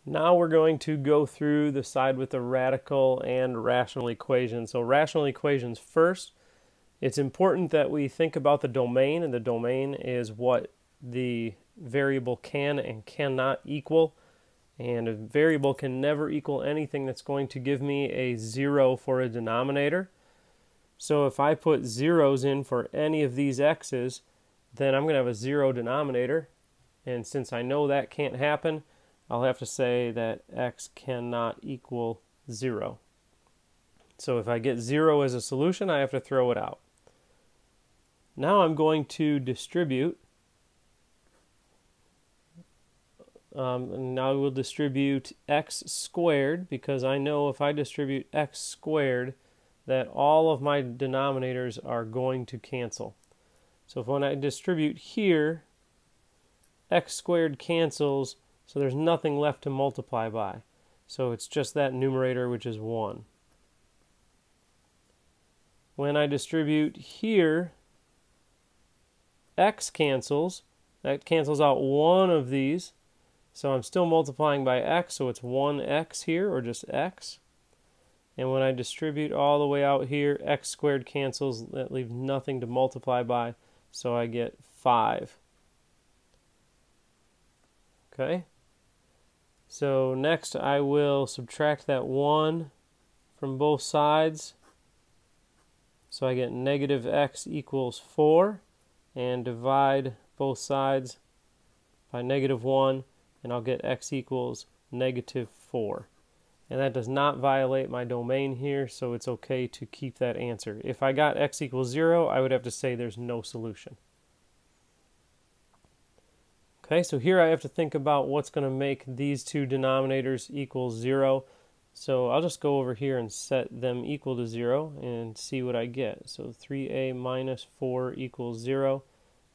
Now we're going to go through the side with the radical and rational equations. So rational equations first. It's important that we think about the domain, and the domain is what the variable can and cannot equal. And a variable can never equal anything that's going to give me a 0 for a denominator. So if I put zeros in for any of these x's, then I'm going to have a 0 denominator. And since I know that can't happen, I'll have to say that x cannot equal 0. So if I get 0 as a solution, I have to throw it out. Now I'm going to distribute. And now we'll distribute x squared, because I know if I distribute x squared that all of my denominators are going to cancel. So if when I distribute here, x squared cancels, so there's nothing left to multiply by. So it's just that numerator, which is 1. When I distribute here, x cancels. That cancels out one of these. So I'm still multiplying by x, so it's 1x here, or just x. And when I distribute all the way out here, x squared cancels. That leaves nothing to multiply by, so I get 5. Okay? So next I will subtract that 1 from both sides. So I get negative x equals 4, and divide both sides by negative 1, and I'll get x equals negative 4. And that does not violate my domain here, so it's okay to keep that answer. If I got x equals 0, I would have to say there's no solution. Okay, so here I have to think about what's going to make these two denominators equal 0. So I'll just go over here and set them equal to 0 and see what I get. So 3a minus 4 equals 0.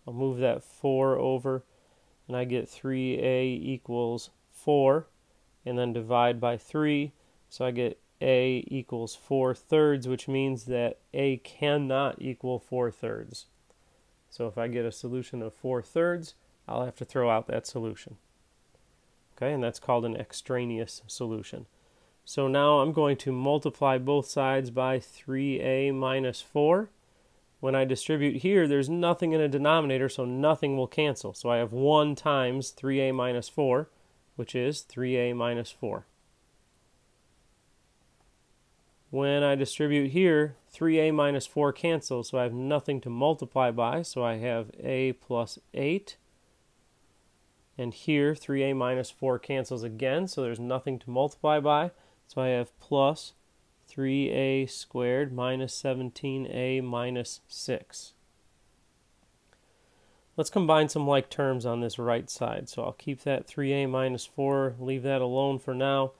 I'll move that 4 over, and I get 3a equals 4, and then divide by 3. So I get a equals 4/3, which means that a cannot equal 4/3. So if I get a solution of 4/3, I'll have to throw out that solution. Okay, and that's called an extraneous solution. So now I'm going to multiply both sides by 3a minus 4. When I distribute here, there's nothing in a denominator, so nothing will cancel. So I have 1 times 3a minus 4, which is 3a minus 4. When I distribute here, 3a minus 4 cancels, so I have nothing to multiply by, so I have a plus 8. And here, 3a minus 4 cancels again, so there's nothing to multiply by. So I have plus 3a squared minus 17a minus 6. Let's combine some like terms on this right side. So I'll keep that 3a minus 4, leave that alone for now.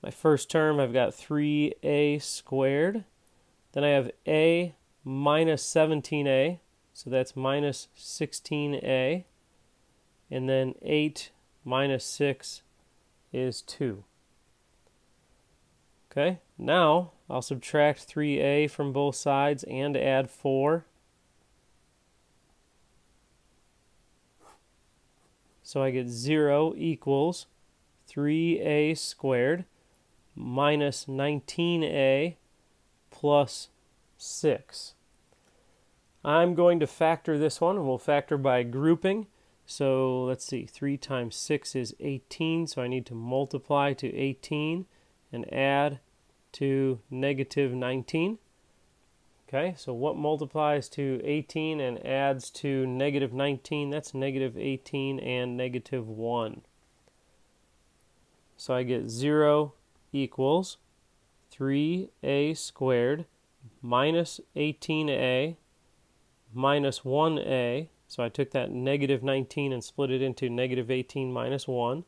My first term, I've got 3a squared. Then I have a minus 17a, so that's minus 16a. And then 8 minus 6 is 2. Okay, now I'll subtract 3a from both sides and add 4. So I get 0 equals 3a squared minus 19a plus 6. I'm going to factor this one, and we'll factor by grouping. So let's see, 3 times 6 is 18, so I need to multiply to 18 and add to negative 19. Okay, so what multiplies to 18 and adds to negative 19? That's negative 18 and negative 1. So I get 0 equals 3a squared minus 18a minus 1a. So I took that negative 19 and split it into negative 18 minus 1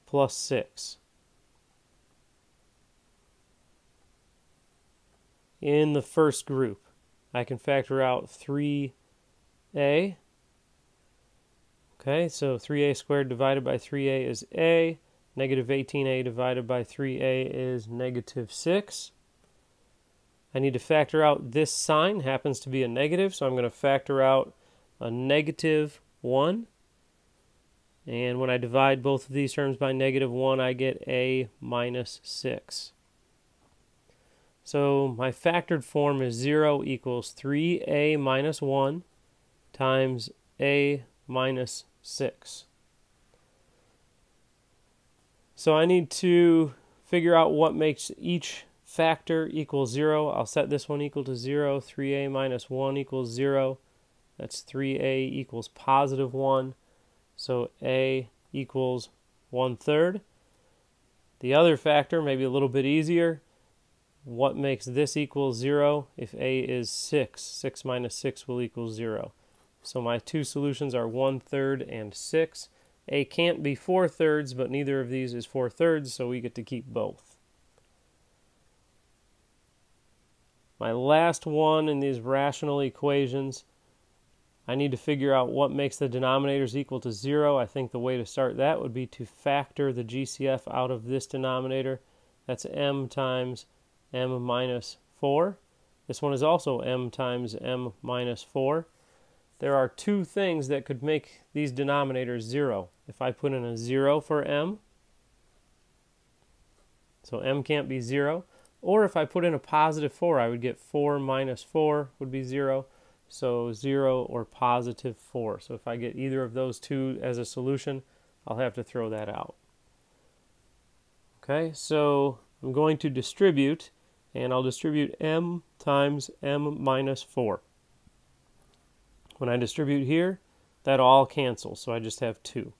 plus 6. In the first group, I can factor out 3a. Okay, so 3a squared divided by 3a is a. Negative 18a divided by 3a is negative 6. I need to factor out this sign, happens to be a negative, so I'm going to factor out a negative 1. And when I divide both of these terms by -1, I get a minus 6. So my factored form is 0 equals 3a minus 1 times a minus 6. So I need to figure out what makes each factor equal 0. I'll set this one equal to 0. 3a minus 1 equals 0. That's 3a equals positive 1. So a equals 1/3. The other factor, maybe a little bit easier. What makes this equal 0? If a is 6, 6 minus 6 will equal 0. So my two solutions are 1/3 and 6. A can't be 4/3, but neither of these is 4/3, so we get to keep both. My last one in these rational equations, I need to figure out what makes the denominators equal to 0. I think the way to start that would be to factor the GCF out of this denominator. That's m times m minus 4. This one is also m times m minus 4. There are two things that could make these denominators 0. If I put in a 0 for m, so m can't be 0, or if I put in a positive 4, I would get 4 minus 4 would be 0, so 0 or positive 4. So if I get either of those two as a solution, I'll have to throw that out. Okay, so I'm going to distribute, and I'll distribute m times m minus 4. When I distribute here, that all cancels, so I just have 2.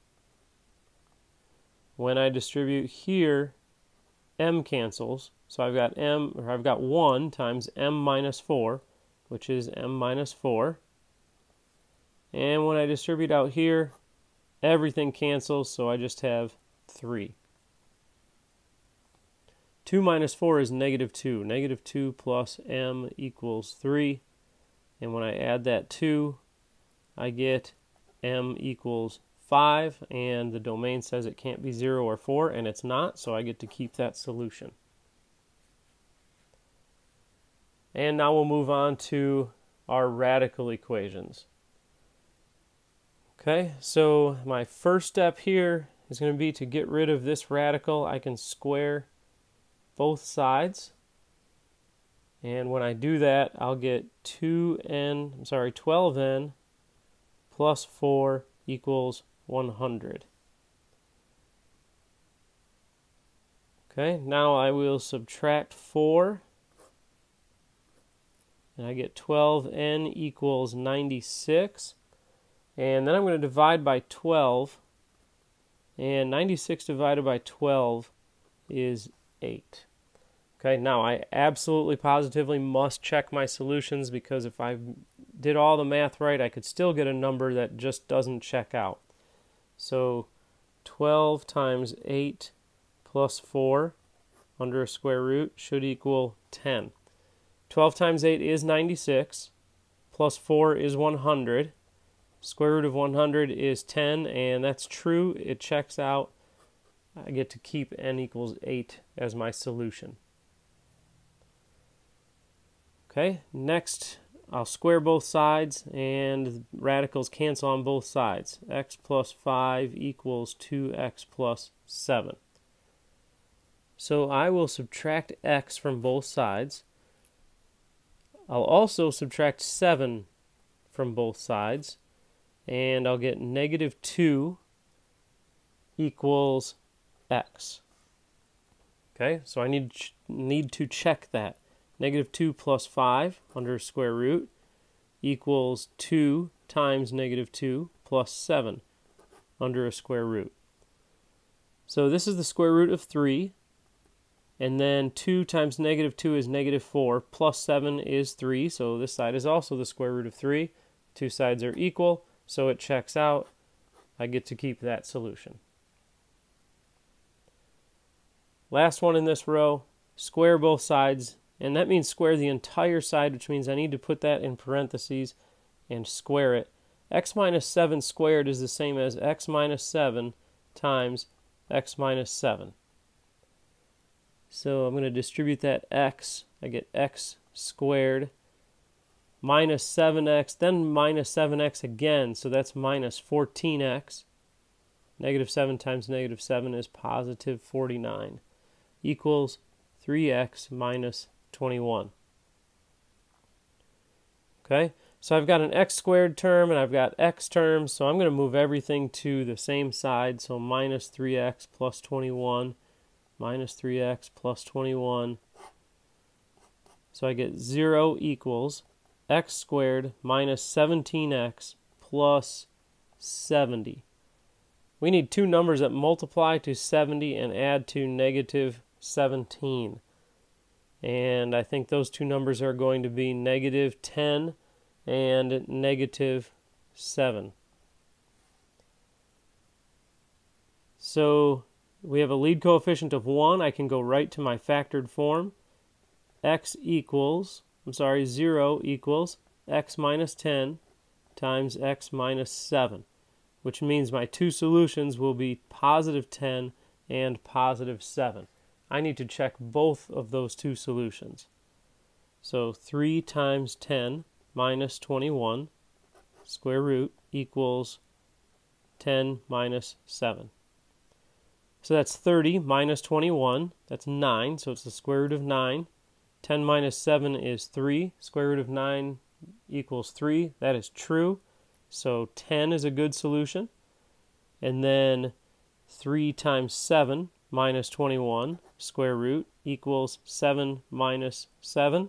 When I distribute here, m cancels, so I've got 1 times m minus 4, which is m minus 4. And when I distribute out here, everything cancels, so I just have 3. 2 minus 4 is -2. -2 plus m equals 3. And when I add that 2, I get m equals 5, and the domain says it can't be 0 or 4, and it's not, so I get to keep that solution. And now we'll move on to our radical equations. Okay, so my first step here is going to be to get rid of this radical. I can square both sides. And when I do that, I'll get 12n plus 4 equals 100. Okay, now I will subtract 4, and I get 12n equals 96. And then I'm going to divide by 12, and 96 divided by 12 is 8. Okay, now I absolutely positively must check my solutions, because if I did all the math right, I could still get a number that just doesn't check out. So 12 times 8 plus 4 under a square root should equal 10. 12 times 8 is 96, plus 4 is 100. Square root of 100 is 10, and that's true. It checks out. I get to keep n equals 8 as my solution. Okay, next I'll square both sides, and radicals cancel on both sides. X plus 5 equals 2x plus 7. So I will subtract x from both sides. I'll also subtract 7 from both sides, and I'll get -2 equals x. Okay, so I need to check that. -2 plus 5 under square root equals 2 times -2 plus 7 under a square root. So this is the square root of 3, and then 2 times -2 is -4, plus 7 is 3, so this side is also the square root of 3. Two sides are equal, so it checks out. I get to keep that solution. Last one in this row, square both sides, and that means square the entire side, which means I need to put that in parentheses and square it. X minus 7 squared is the same as x minus 7 times x minus 7. So I'm going to distribute that x. I get x squared minus 7x, then minus 7x again, so that's minus 14x. Negative 7 times negative 7 is positive 49, equals 3x minus 21. Okay, so I've got an x squared term and I've got x terms, so I'm going to move everything to the same side. So minus 3x plus 21, minus 3x plus 21. So I get 0 equals x squared minus 17x plus 70. We need two numbers that multiply to 70 and add to negative 17. And I think those two numbers are going to be negative 10 and negative 7. So we have a lead coefficient of 1. I can go right to my factored form. 0 equals x minus 10 times x minus 7, which means my two solutions will be positive 10 and positive 7. I need to check both of those two solutions. So 3 times 10 minus 21 square root equals 10 minus 7. So that's 30 minus 21, that's 9, so it's the square root of 9. 10 minus 7 is 3, square root of 9 equals 3, that is true. So 10 is a good solution. And then 3 times 7 minus 21 square root equals 7 minus 7.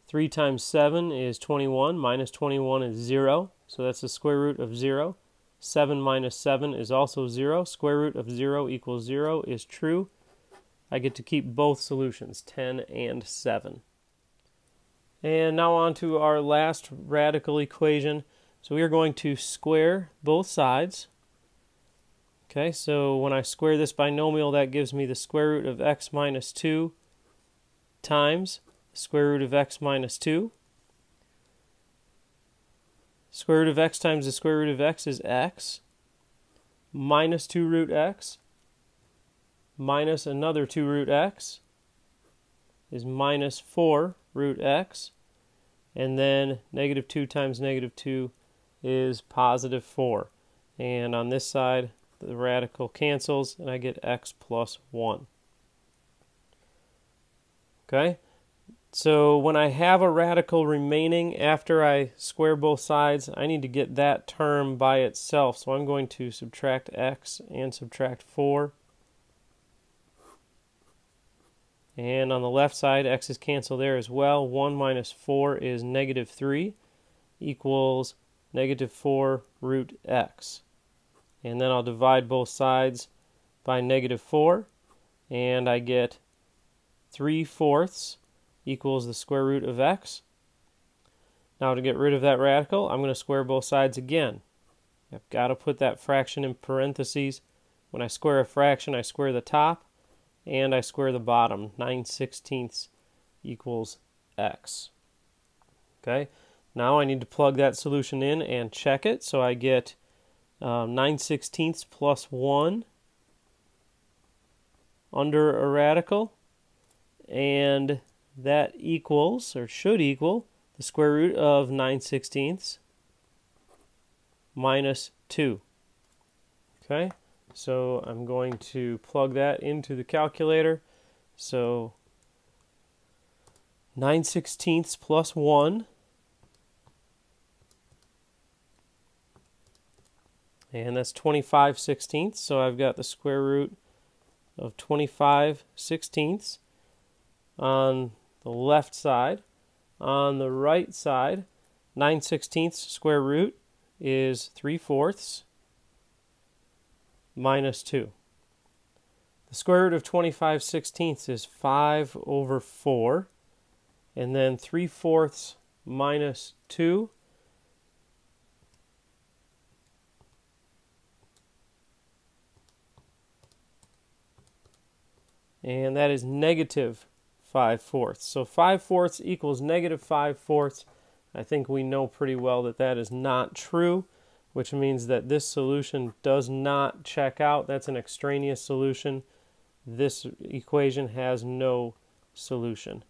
3 times 7 is 21, minus 21 is 0, so that's the square root of 0. 7 minus 7 is also 0. Square root of 0 equals 0 is true. I get to keep both solutions, 10 and 7. And now on to our last radical equation. So we are going to square both sides. Okay, so when I square this binomial, that gives me the square root of x minus 2 times the square root of x minus 2. Square root of x times the square root of x is x, minus 2 root x, minus another 2 root x is minus 4 root x, and then negative 2 times negative 2 is positive 4. And on this side, the radical cancels, and I get x plus 1. Okay? So when I have a radical remaining after I square both sides, I need to get that term by itself. So I'm going to subtract x and subtract 4. And on the left side, x's cancel there as well. 1 minus 4 is negative 3 equals negative 4 root x. And then I'll divide both sides by negative 4, and I get 3/4 equals the square root of x. Now to get rid of that radical, I'm going to square both sides again. I've got to put that fraction in parentheses. When I square a fraction, I square the top and I square the bottom. 9/16 equals x. Okay, now I need to plug that solution in and check it. So I get 9/16 plus 1 under a radical, and that equals, or should equal, the square root of 9/16 minus 2. Okay, so I'm going to plug that into the calculator. So 9/16 plus 1, and that's 25/16. So I've got the square root of 25/16 on the left side. On the right side, 9/16 square root is 3/4 minus 2. The square root of 25/16 is 5/4, and then 3/4 minus 2 and that is negative 5/4. So 5/4 equals negative 5/4. I think we know pretty well that that is not true, which means that this solution does not check out. That's an extraneous solution. This equation has no solution.